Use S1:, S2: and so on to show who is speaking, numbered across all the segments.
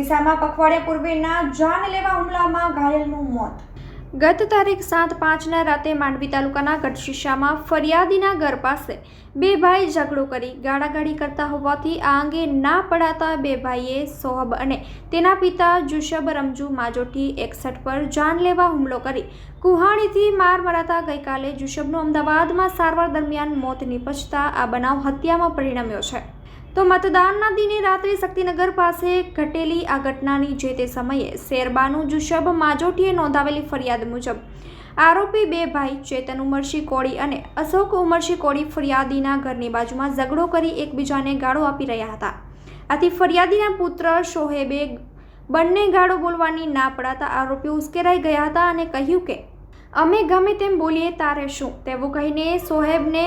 S1: ગઢસીસામાં પખવાડિયા પૂર્વેના જાનલેવા હુમલામાં ઘાયલનું મોત। ગત તારીખ 7/5ના રાતે માંડવી તાલુકાના ગઢસીસામાં ફરિયાદીના ઘર પાસે બે ભાઈ ઝઘડો કરી ગાળાગાળી કરતા હોવાથી આ અંગે ના પડાતા બે ભાઈએ સોહબ અને તેના પિતા જુશબ રમજુ માજોઠી 61 પર જાનલેવા હુમલો કરી કુહાડીથી માર મરાતા ગઈકાલે જુશબનું અમદાવાદમાં સારવાર દરમિયાન મોત નિપજતા આ બનાવ હત્યામાં પરિણમ્યો છે। તો મતદાનના દિને રાત્રે શક્તિનગર પાસે ઘટેલી આ ઘટનાની જે તે સમયે શેરબાનુ જુશબ માજોઠીએ નોંધાવેલી ફરિયાદ મુજબ આરોપી બે ભાઈ ચેતન ઉમરશી કોળી અને અશોક ઉમરશી કોળી ફરિયાદીના ઘરની બાજુમાં ઝઘડો કરી એકબીજાને ગાળો આપી રહ્યા હતા। આથી ફરિયાદીના પુત્ર શોહેબે બંને ગાળો બોલવાની ના પડાતા આરોપીઓ ઉશ્કેરાઈ ગયા હતા અને કહ્યું કે અમે ગમે તેમ બોલીએ તારે શું તેવું કહીને સોહેબને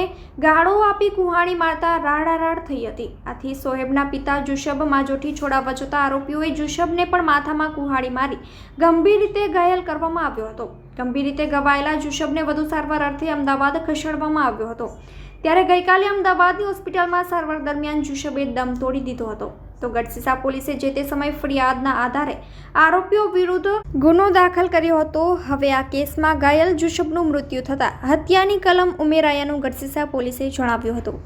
S1: ગાળો આપી કુહાડી મારતા રાડારાડ થઈ હતી। આથી સોહેબના પિતા જુશબ માજોઠી છોડાવવા જતા આરોપીઓએ જુશબને પણ માથામાં કુહાડી મારી ગંભીર રીતે ઘાયલ કરવામાં આવ્યો હતો। ગંભીર રીતે ઘવાયેલા જુશબને વધુ સારવાર અર્થે અમદાવાદ ખસેડવામાં આવ્યો હતો। ત્યારે ગઈકાલે અમદાવાદની હોસ્પિટલમાં સારવાર દરમિયાન જુશબે દમ તોડી દીધો હતો। તો ગઢસીસા પોલીસે જે તે સમયે ફરિયાદના આધારે આરોપીઓ વિરુદ્ધ ગુનો દાખલ કર્યો હતો। હવે આ કેસમાં ઘાયલ જુશબનું મૃત્યુ થતાં હત્યાની કલમ ઉમેરાયાનું ગઢસીસા પોલીસે જણાવ્યું હતું।